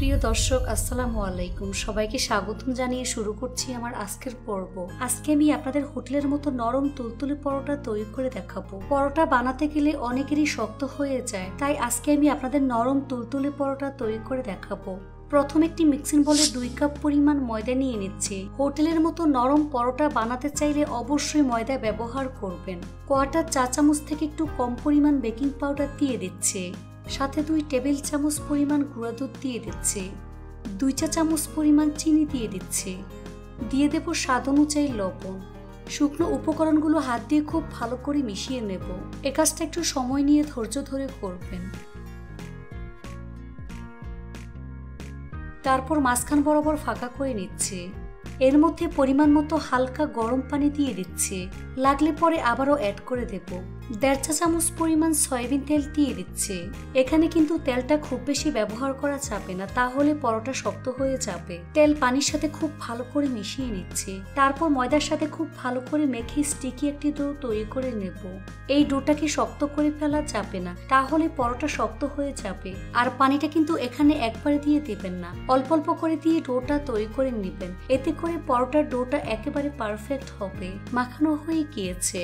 প্রিয় দর্শক আসসালামু আলাইকুম, সবাইকে স্বাগতম জানিয়ে শুরু করছি আমার আজকের পর্ব। আজকে আমি আপনাদের হোটেলের মতো নরম তুলতুলে পরোটা তৈরি করে দেখাবো। পরোটা বানাতে গেলে অনেকেরই শক্ত হয়ে যায়, তাই আজকে আমি আপনাদের নরম তুলতুলে পরোটা তৈরি করে দেখাবো। প্রথম একটি মিক্সিং বলে 2 কাপ পরিমাণ ময়দা নিয়ে নিচ্ছি। হোটেলের মতো নরম পরোটা বানাতে চাইলে অবশ্যই ময়দা ব্যবহার করবেন। 1/4 চা চামচ থেকে একটু কম পরিমাণ বেকিং পাউডার দিয়ে দিচ্ছি। সাথে 2 টেবিল চামচ পরিমাণ গুঁড়া দুধ দিয়ে দিচ্ছি। 2 চা চামচ পরিমাণ চিনি দিয়ে দিচ্ছি। দিয়ে দেব স্বাদ অনুযায়ী লবণ। শুকনো উপকরণগুলো হাত দিয়ে খুব ভালো করে মিশিয়ে নেব। এই কাজটা একটু সময় নিয়ে ধৈর্য ধরে করবেন। তারপর মাঝখান বরাবর ফাঁকা করে নিচ্ছে। এর মধ্যে পরিমাণ মতো হালকা গরম পানি দিয়ে দিচ্ছে। লাগলে পরে আবারও অ্যাড করে দেব। 1.5 চা চামচ পরিমাণ সয়াবিন তেল দিয়ে দিচ্ছে। এখানে কিন্তু তেলটা খুব বেশি ব্যবহার করা যাবে না, তাহলে পরোটা শক্ত হয়ে যাবে। তেল পানির সাথে খুব ভালো করে মিশিয়ে নিচ্ছে। তারপর ময়দার সাথে খুব ভালো করে মেখে স্টিকি একটি ডো তৈরি করে নেব। এই ডোটাকে শক্ত করে ফেলা যাবে না, তাহলে পরোটা শক্ত হয়ে যাবে। আর পানিটা কিন্তু এখানে একবারে দিয়ে দেবেন না, অল্প অল্প করে দিয়ে ডোটা তৈরি করে নেবেন। এতে করে পরোটার ডোটা একেবারে পারফেক্ট হবে। মাখানো হয়ে গিয়েছে।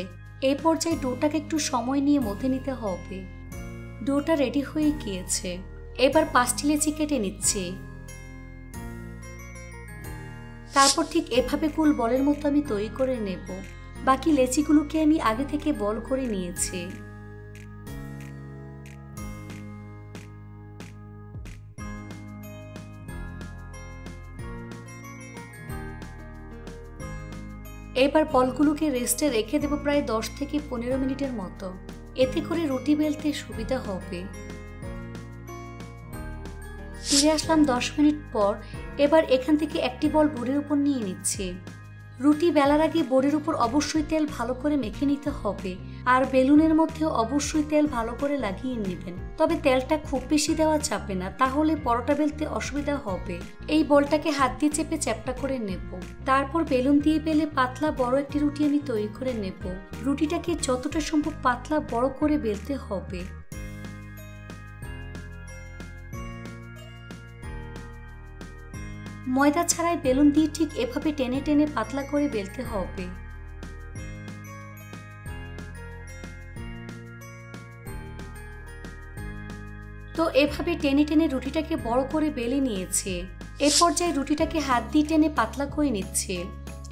এই পর্যায়ে ডোটাকে একটু সময় নিয়ে মথে নিতে হবে। ডোটা রেডি হয়ে গিয়েছে। এবার 5টি লেচি কেটে নিচ্ছি। তারপর ঠিক এভাবে গোল বলের মতো আমি তৈরি করে নেব। বাকি লেচিগুলোকে আমি আগে থেকে বল করে নিয়েছি। এবার বলগুলোকে রেস্টে রেখে দেব প্রায় 10 থেকে 15 মিনিটের মতো। এতে করে রুটি বেলতে সুবিধা হবে। ফিরে আসলাম 10 মিনিট পর। এবার এখান থেকে একটি বল বোর্ডের উপর নিয়ে নিচ্ছি। রুটি বেলার আগে বোর্ডের উপর অবশ্যই তেল ভালো করে মেখে নিতে হবে। আর বেলুনের মধ্যেও অবশ্যই তেল ভালো করে লাগিয়ে নেবেন। তবে তেলটা খুব বেশি দেওয়া যাবে না, তাহলে পরোটা বেলতে অসুবিধা হবে। এই বলটাকে হাত দিয়ে চেপে চ্যাপ্টা করে নেব। তারপর বেলুন দিয়ে বেলে পাতলা বড় একটি রুটি আমি তৈরি করে নেব। রুটিটাকে যতটা সম্ভব পাতলা বড় করে বেলতে হবে। ময়দা ছাড়াই বেলুন দিয়ে ঠিক এভাবে টেনে টেনে পাতলা করে বেলতে হবে। তো এভাবে টেনে টেনে রুটিটাকে বড় করে বেলে নিয়েছে। এ পর্যায়ে রুটিটাকে হাত দিয়ে টেনে পাতলা করে নিচ্ছে।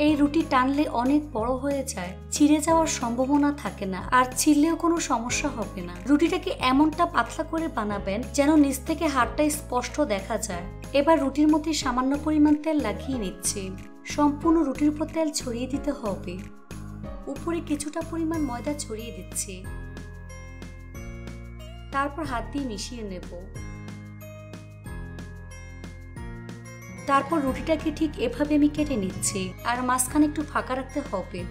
এই রুটি টানলে অনেক বড় হয়ে যায়, ছিঁড়ে যাওয়ার সম্ভাবনা থাকে না, আর ছিঁড়লেও কোনো সমস্যা হবে না। রুটিটাকে এমনটা পাতলা করে বানাবেন যেন নিচ থেকে হাড়টা স্পষ্ট দেখা যায়। এবার রুটির মধ্যে সামান্য পরিমাণ তেল লাগিয়ে নিচ্ছে। সম্পূর্ণ রুটির উপর তেল ছড়িয়ে দিতে হবে। উপরে কিছুটা পরিমাণ ময়দা ছড়িয়ে দিচ্ছে। তারপর হাত দিয়ে মিশিয়ে নেব। তারপর রুটিটাকে ঠিক এভাবে আমি কেটে নিচ্ছি, আর মাঝখানে একটু ফাঁকা রাখতে হবে।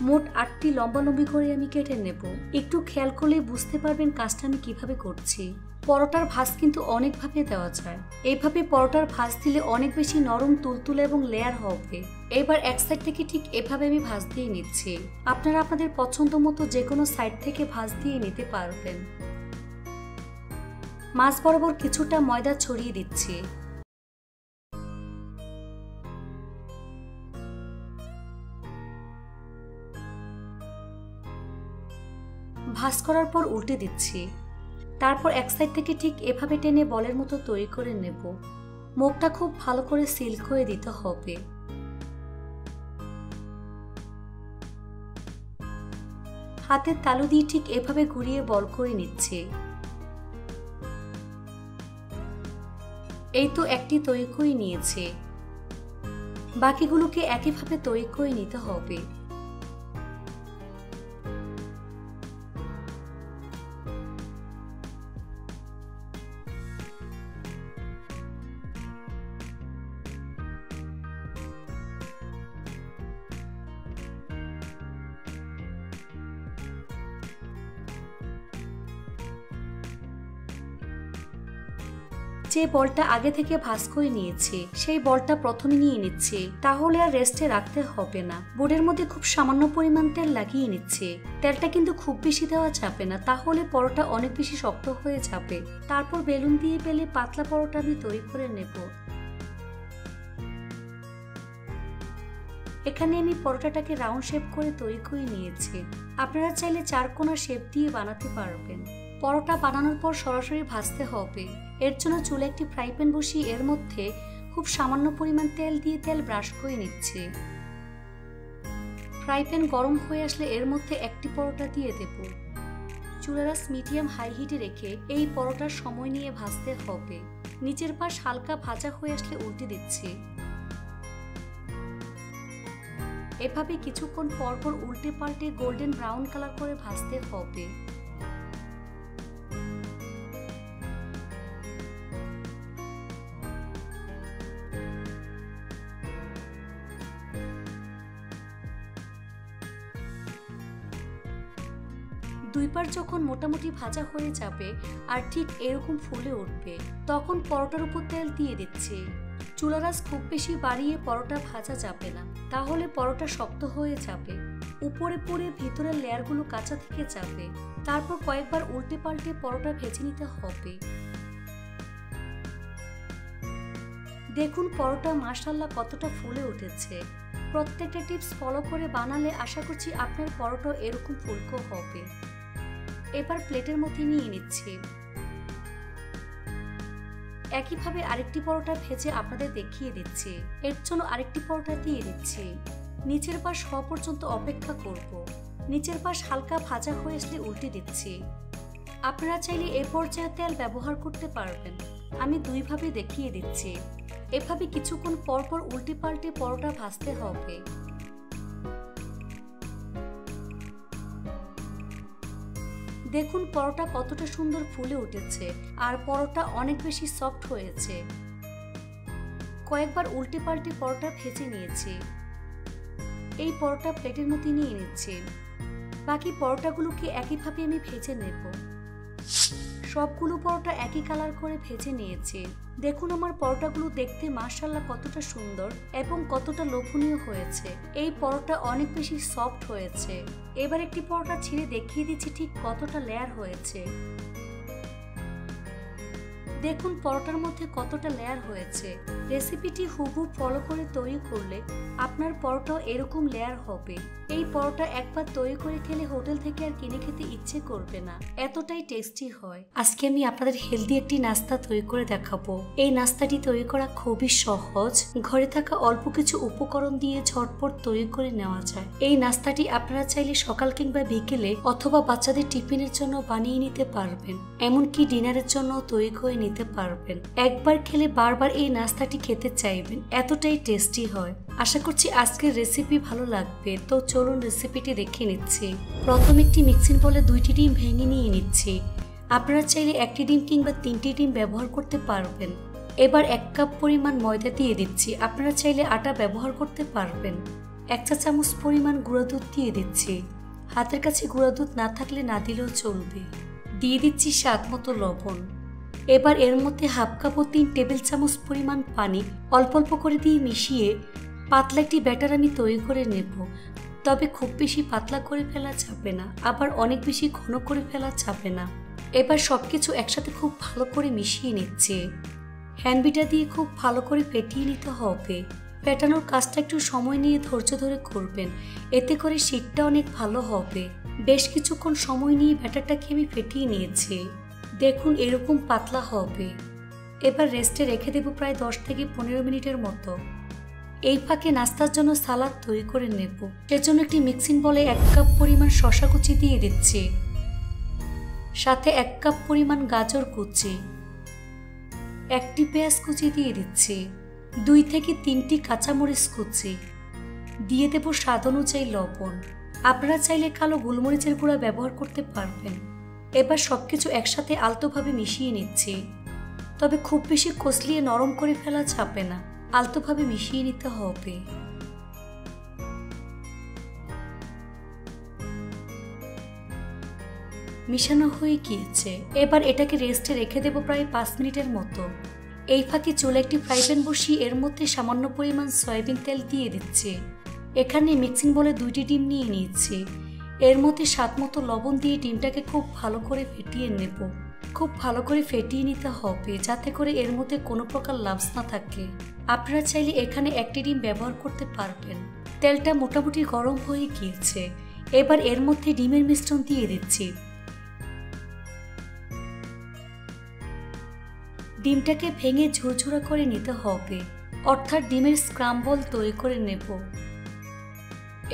মোট 8টি লম্বালম্বি করে আমি কেটে নেব। একটু খেয়াল করলে বুঝতে পারবেন কাজটা আমি কিভাবে করছি। পরোটার ভাঁজ কিন্তু অনেকভাবে দেওয়া যায়। এইভাবে পরোটার ভাঁজ দিলে অনেক বেশি নরম তুলতুলে এবং লেয়ার হবে। এবার এক সাইড থেকে ঠিক এভাবে আমি ভাঁজ দিয়ে নিচ্ছি। আপনারা আপনাদের পছন্দ মতো যে কোনো সাইড থেকে ভাঁজ দিয়ে নিতে পারবেন। মাঝ বরাবর কিছুটা ময়দা ছড়িয়ে দিচ্ছি। ভাঁজ করার পর উল্টে দিচ্ছি। তারপর এক সাইড থেকে ঠিক এভাবে টেনে বলের মতো তৈরি করে নেব। মুখটা খুব ভালো করে সিল করে দিতে হবে। হাতের তালু দিয়ে ঠিক এভাবে ঘুরিয়ে বল করে নিচ্ছে। এই তো একটি তৈরি করে নিয়েছে। বাকিগুলোকে একইভাবে তৈরি করে নিতে হবে। যে বলটা আগে থেকে ভাঁজ করে নিয়েছি সেই বলটা প্রথমে নিয়ে নিচ্ছি, তাহলে আর রেস্টে রাখতে হবে না। বোর্ডের মধ্যে খুব সামান্য পরিমাণ তেল লাগিয়ে নিচ্ছি। তেলটা কিন্তু খুব বেশি দেওয়া যাবে না, তাহলে পরোটা অনেক বেশি শক্ত হয়ে যাবে। তারপর বেলুন দিয়ে বেলে পাতলা পরোটা আমি তৈরি করে নেব। এখানে আমি পরোটাটাকে রাউন্ড শেপ করে তৈরি করে নিয়েছি। আপনারা চাইলে চারকোনা শেপ দিয়ে বানাতে পারবেন। পরোটা বানানোর পর সরাসরি ভাজতে হবে। এর জন্য চুলে একটি ফ্রাই প্যান বসিয়ে এর মধ্যে খুব সামান্য পরিমাণ তেল দিয়ে তেল ব্রাশ করে নিচ্ছি। ফ্রাই প্যান গরম হয়ে আসলে এর মধ্যে একটি পরোটা দিয়ে দেব। চুলার আঁচ মিডিয়াম হাই হিটে রেখে এই পরোটার সময় নিয়ে ভাজতে হবে। নিচের পাশ হালকা ভাজা হয়ে আসলে উল্টে দিচ্ছি। এভাবে কিছুক্ষণ পরপর উল্টে পাল্টে গোল্ডেন ব্রাউন কালার করে ভাজতে হবে। দুই পার যখন মোটামুটি ভাজা হয়ে যাবে আর ঠিক এরকম ফুলে উঠবে, তখন পরোটার উপর তেল দিয়ে দিচ্ছি। চুলার আঁচ খুব বেশি বাড়িয়ে পরোটা ভাজা যাবে না, তাহলে পরোটা শক্ত হয়ে যাবে। উপরে পুড়ে ভিতরের লেয়ারগুলো কাঁচা থেকে যাবে। তারপর কয়েকবার উল্টে পাল্টে পরোটা ভেজে নিতে হবে। দেখুন পরোটা মাশাআল্লাহ কতটা ফুলে উঠেছে। প্রত্যেকটা টিপস ফলো করে বানালে আশা করছি আপনার পরোটা এরকম ফুলকো হবে। এবার প্লেটের মধ্যে নিয়ে নিচ্ছি। একইভাবে আরেকটি পরোটা ভেজে আপনাদের দেখিয়ে দিচ্ছি। এর জন্য আরেকটি পরোটা দিয়ে দিচ্ছি। নিচের পাশ হওয়া পর্যন্ত অপেক্ষা করব। নিচের পাশ হালকা ভাজা হয়ে আসলে উল্টে দিচ্ছি। আপনারা চাইলে এ পর্যায়ে তেল ব্যবহার করতে পারবেন। আমি দুইভাবে দেখিয়ে দিচ্ছি। এভাবে কিছুক্ষণ পরপর উল্টে পাল্টে পরোটা ভাজতে হবে। দেখুন পরোটা কতটা সুন্দর ফুলে উঠেছে আর পরোটা অনেক বেশি সফট হয়েছে। কয়েকবার উল্টে পাল্টে পরোটা ভেজে নিয়েছি। এই পরোটা প্লেটের মধ্যে নিয়ে নিচ্ছি। বাকি পরোটাগুলোকে একইভাবে আমি ভেজে নেব। সবগুলো পরোটা একই কালার করে ভেজে নিয়েছি। দেখুন আমার পরোটাগুলো দেখতে মাশাআল্লাহ কতটা সুন্দর এবং কতটা লোভনীয় হয়েছে। এই পরোটা অনেক বেশি সফট হয়েছে। এবার একটি পরোটা ছিঁড়ে দেখিয়ে দিচ্ছি ঠিক কতটা লেয়ার হয়েছে। দেখুন পরোটার মধ্যে কতটা লেয়ার হয়েছে। রেসিপিটি হুবহু ফলো করে তৈরি করলে আপনার পরোটাও এরকম লেয়ার হবে। এই পরোটা একবার তৈরি করে খেলে হোটেল থেকে আর কিনে খেতে ইচ্ছে করবে না, এতটাই টেস্টি হয়। আজকে আমি আপনাদের হেলদি একটি নাস্তা তৈরি করে দেখাবো। এই নাস্তাটি তৈরি করা খুবই সহজ। ঘরে থাকা অল্প কিছু উপকরণ দিয়ে ঝটপট তৈরি করে নেওয়া যায়। এই নাস্তাটি আপনারা চাইলে সকাল কিংবা বিকেলে অথবা বাচ্চাদের টিফিনের জন্য বানিয়ে নিতে পারবেন, এমনকি ডিনারের জন্য তৈরি করে নিতে পারবেন। একবার খেলে বারবার এই নাস্তাটি খেতে চাইবেন, এতটাই টেস্টি হয়। আশা করছি আজকের রেসিপি ভালো লাগবে। তো চলুন রেসিপিটি দেখে নিচ্ছি। প্রথম একটি মিক্সিং বলে 2টি ডিম ভেঙে নিয়ে নিচ্ছি। আপনারা চাইলে 1টি ডিম কিংবা 3টি ডিম ব্যবহার করতে পারবেন। এবার 1 কাপ পরিমাণ ময়দা দিয়ে দিচ্ছি। আপনারা চাইলে আটা ব্যবহার করতে পারবেন। 1 চা চামচ পরিমাণ গুঁড়া দুধ দিয়ে দিচ্ছি। হাতের কাছে গুঁড়া দুধ না থাকলে না দিলেও চলবে। দিয়ে দিচ্ছি স্বাদ মতো লবণ। এবার এর মধ্যে 1/2 কাপ ও 3 টেবিল চামচ পরিমাণ পানি অল্প অল্প করে দিয়ে মিশিয়ে পাতলা একটি ব্যাটার আমি তৈরি করে নেব। তবে খুব বেশি পাতলা করে ফেলা যাবে না, আবার অনেক বেশি ঘন করে ফেলা যাবে না। এবার সবকিছু একসাথে খুব ভালো করে মিশিয়ে নিচ্ছে। হ্যান্ড বিটার দিয়ে খুব ভালো করে ফেটিয়ে নিতে হবে। ফেটানোর কাজটা একটু সময় নিয়ে ধৈর্য ধরে করবেন, এতে করে শীতটা অনেক ভালো হবে। বেশ কিছুক্ষণ সময় নিয়ে ব্যাটারটাকে আমি ফেটিয়ে নিয়েছি। দেখুন এরকম পাতলা হবে। এবার রেস্টে রেখে দেব প্রায় 10 থেকে 15 মিনিটের মতো। এই ফাঁকে নাস্তার জন্য সালাদ তৈরি করে নেব। এর জন্য একটি মিক্সিং বলে 1 কাপ পরিমাণ শসা কুচি দিয়ে দিচ্ছি। সাথে 1 কাপ পরিমাণ গাজর কুচি, 1টি পেঁয়াজ কুচি দিয়ে দিচ্ছি। 2 থেকে 3টি কাঁচামরিচ কুচি দিয়ে দেব। স্বাদ অনুযায়ী লবণ। আপনারা চাইলে কালো গোলমরিচের গুঁড়া ব্যবহার করতে পারবেন। এবার সবকিছু একসাথে আলতোভাবে মিশিয়ে নিচ্ছি। তবে খুব বেশি কষলিয়ে নরম করে ফেলা যাবে না, আলতোভাবে মিশিয়ে নিতে হবে। মিশানো হয়ে গিয়েছে। এবার এটাকে রেস্টে রেখে দেব প্রায় 5 মিনিটের মতো। এই ফাঁকে চুলে একটি ফ্রাই প্যান বসিয়ে এর মধ্যে সামান্য পরিমাণ সয়াবিন তেল দিয়ে দিচ্ছে। এখানে মিক্সিং বলে 2টি ডিম নিয়ে নিয়েছি। এর মধ্যে স্বাদ মতো লবণ দিয়ে ডিমটাকে খুব ভালো করে ফেটিয়ে নেব। খুব ভালো করে ফেটিয়ে নিতে হবে যাতে করে এর মধ্যে কোনো প্রকার লাম্পস না থাকে। আপনারা চাইলে এখানে 1টি ডিম ব্যবহার করতে পারবেন। তেলটা মোটামুটি গরম হয়ে গিয়েছে। এবার এর মধ্যে ডিমের মিশ্রণ দিয়ে দিচ্ছি। ডিমটাকে ভেঙে ঝুরঝুরা করে নিতে হবে, অর্থাৎ ডিমের স্ক্রাম্বল তৈরি করে নেব।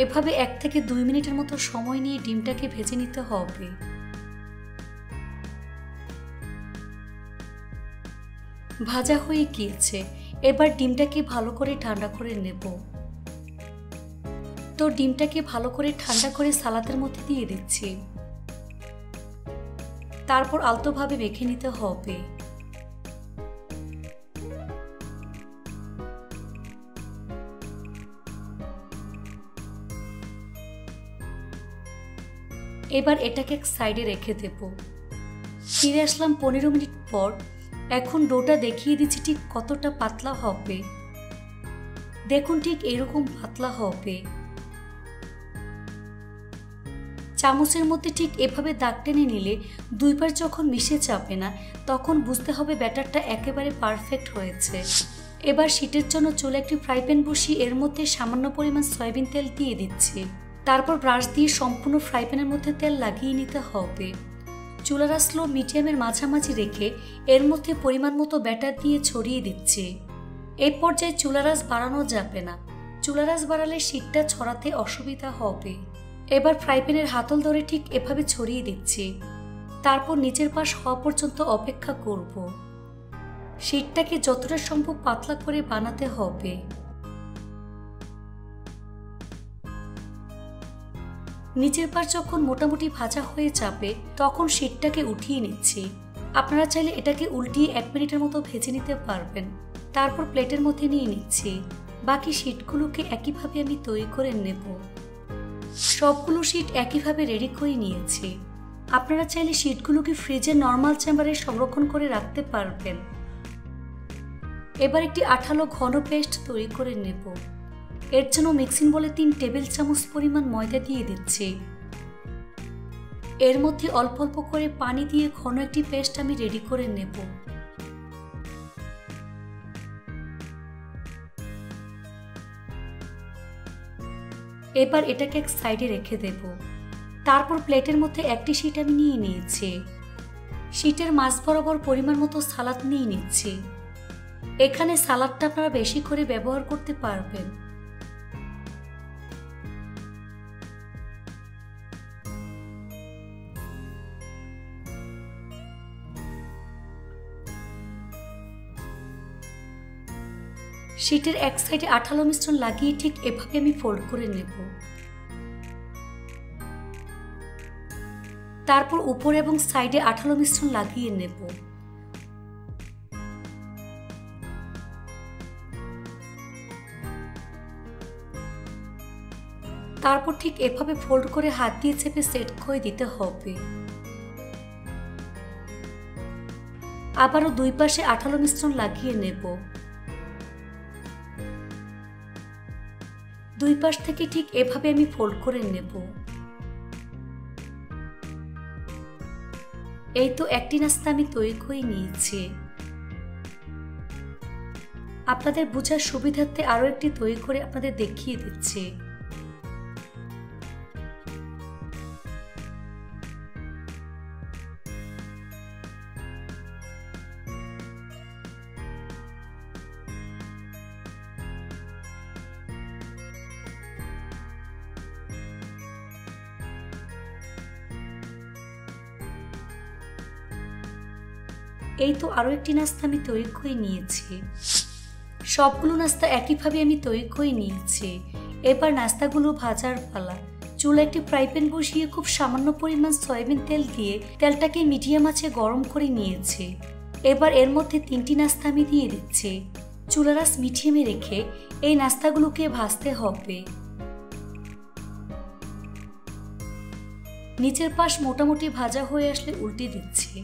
এভাবে 1 থেকে 2 মিনিটের মতো সময় নিয়ে ডিমটাকে ভেজে নিতে হবে। ভাজা হয়ে গিয়েছে। এবার ডিমটাকে ভালো করে ঠান্ডা করে নেব। তো ডিমটাকে ভালো করে ঠান্ডা করে সালাদের মধ্যে দিয়ে দিচ্ছি। তারপর আলতোভাবে মেখে নিতে হবে। এবার এটাকে এক সাইডে রেখে দেব। ফিরে আসলাম 15 মিনিট পর। এখন ডোটা দেখিয়ে দিচ্ছি ঠিক কতটা পাতলা হবে। দেখুন ঠিক এরকম পাতলা হবে। চামচের মধ্যে ঠিক এভাবে দাগ টেনে নিলে 2 বার যখন মিশে যাবে না তখন বুঝতে হবে ব্যাটারটা একেবারে পারফেক্ট হয়েছে। এবার শীতের জন্য চুলে একটি ফ্রাই প্যান বসিয়ে এর মধ্যে সামান্য পরিমাণ সয়াবিন তেল দিয়ে দিচ্ছি। তারপর ব্রাশ দিয়ে সম্পূর্ণ ফ্রাই প্যানের মধ্যে তেল লাগিয়ে নিতে হবে। চুলার স্লো মিডিয়ামের মাঝামাঝি রেখে এর মধ্যে পরিমাণ মতো ব্যাটার দিয়ে ছড়িয়ে দিচ্ছি। এই পর্যায়ে চুলার আঁচ বাড়ানো যাবে না। চুলার আঁচ বাড়ালে শীতটা ছড়াতে অসুবিধা হবে। এবার ফ্রাই প্যানের হাতল ধরে ঠিক এভাবে ছড়িয়ে দিচ্ছি। তারপর নিচের পাশ হওয়া পর্যন্ত অপেক্ষা করব। শীতটাকে যতটা সম্ভব পাতলা করে বানাতে হবে। নিচের পাশ যখন মোটামুটি ভাজা হয়ে যাবে তখন শীতটাকে উঠিয়ে নিচ্ছি। আপনারা চাইলে এটাকে উল্টিয়ে 1 মিনিটের মতো ভেজে নিতে পারবেন। তারপর প্লেটের মধ্যে নিয়ে নিচ্ছি। বাকি শীটগুলোকে একইভাবে আমি তৈরি করে নেব। সবগুলো শীট একইভাবে রেডি করে নিয়েছি। আপনারা চাইলে শীটগুলোকে ফ্রিজের নর্মাল চেম্বারে সংরক্ষণ করে রাখতে পারবেন। এবার একটি আঠালো ঘন পেস্ট তৈরি করে নেব। এর জন্য মিক্সিং বলে 3 টেবিল চামচ পরিমাণ ময়দা দিয়ে দিচ্ছি। এর মধ্যে অল্প অল্প করে পানি দিয়ে ঘন একটি পেস্ট আমি রেডি করে নেব। এবার এটাকে এক সাইডে রেখে দেব। তারপর প্লেটের মধ্যে একটি শীট আমি নিয়ে নিয়েছি। শীটের মাঝ বরাবর পরিমাণ মতো সালাদ নিয়ে নিচ্ছি। এখানে সালাদটা আপনারা বেশি করে ব্যবহার করতে পারবেন। শীটের এক সাইডে আঠালো মিশ্রণ লাগিয়ে ঠিক এভাবে আমি ফোল্ড করে নেব। তারপর উপর এবং সাইডে আঠালো মিশ্রণ লাগিয়ে নেব। তারপর ঠিক এভাবে ফোল্ড করে হাত দিয়ে চেপে সেট করে দিতে হবে। আবারও 2 পাশে আঠালো মিশ্রণ লাগিয়ে নেব। 2 পাশ থেকে ঠিক এভাবে আমি ফোল্ড করে নেব। এই তো একটি নাস্তা আমি তৈরি করে নিয়েছি। আপনাদের বোঝার সুবিধার্থে আরো একটি তৈরি করে আপনাদের দেখিয়ে দিচ্ছি। এই তো আরো একটি নাস্তা আমি তৈরি করে নিয়েছি। সবগুলো নাস্তা একইভাবে আমি তৈরি করে নিয়েছি। এবার নাস্তাগুলো ভাজার পালা। চুলা একটি ফ্রাই প্যান বসিয়ে খুব সামান্য পরিমাণ সয়াবিন তেল দিয়ে তেলটাকে মিডিয়াম আঁচে গরম করে নিয়েছি। এবার এর মধ্যে 3টি নাস্তা আমি দিয়ে দিচ্ছি। চুলার আঁচ মিডিয়ামে রেখে এই নাস্তাগুলোকে ভাজতে হবে। নিচের পাশ মোটামুটি ভাজা হয়ে আসলে উল্টে দিচ্ছি।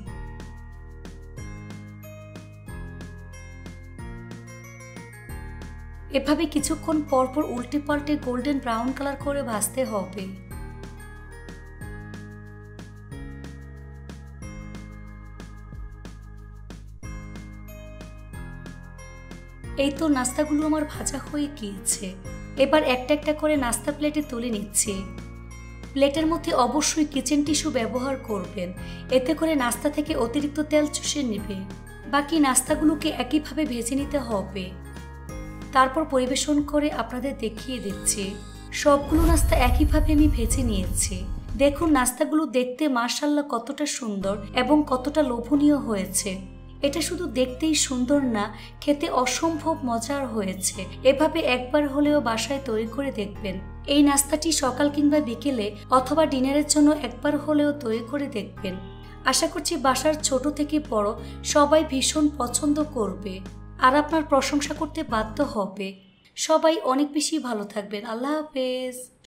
এভাবে কিছুক্ষণ পরপর উল্টে পাল্টে গোল্ডেন ব্রাউন কালার করে ভাজতে হবে। এই তো নাস্তাগুলো আমার ভাজা হয়ে গিয়েছে। এবার একটা একটা করে নাস্তা প্লেটে তুলে নিচ্ছি। প্লেটের মধ্যে অবশ্যই কিচেন টিস্যু ব্যবহার করবেন, এতে করে নাস্তা থেকে অতিরিক্ত তেল চুষে নেবে। বাকি নাস্তাগুলোকে একইভাবে ভেজে নিতে হবে। তারপর পরিবেশন করে আপনাদের দেখিয়ে দিচ্ছি। সবগুলো নাস্তা একইভাবে আমি ভেজে নিয়েছি। দেখুন নাস্তাগুলো দেখতে মাশাআল্লাহ কতটা সুন্দর এবং কতটা লোভনীয় হয়েছে। এটা শুধু দেখতেই সুন্দর না, খেতে অসম্ভব মজার হয়েছে। এভাবে একবার হলেও বাসায় তৈরি করে দেখবেন। এই নাস্তাটি সকাল কিংবা বিকেলে অথবা ডিনারের জন্য একবার হলেও তৈরি করে দেখবেন। আশা করছি বাসার ছোট থেকে বড় সবাই ভীষণ পছন্দ করবে আর আপনার প্রশংসা করতে বাধ্য হবে। সবাই অনেক বেশি ভালো থাকবেন। আল্লাহ হাফেজ।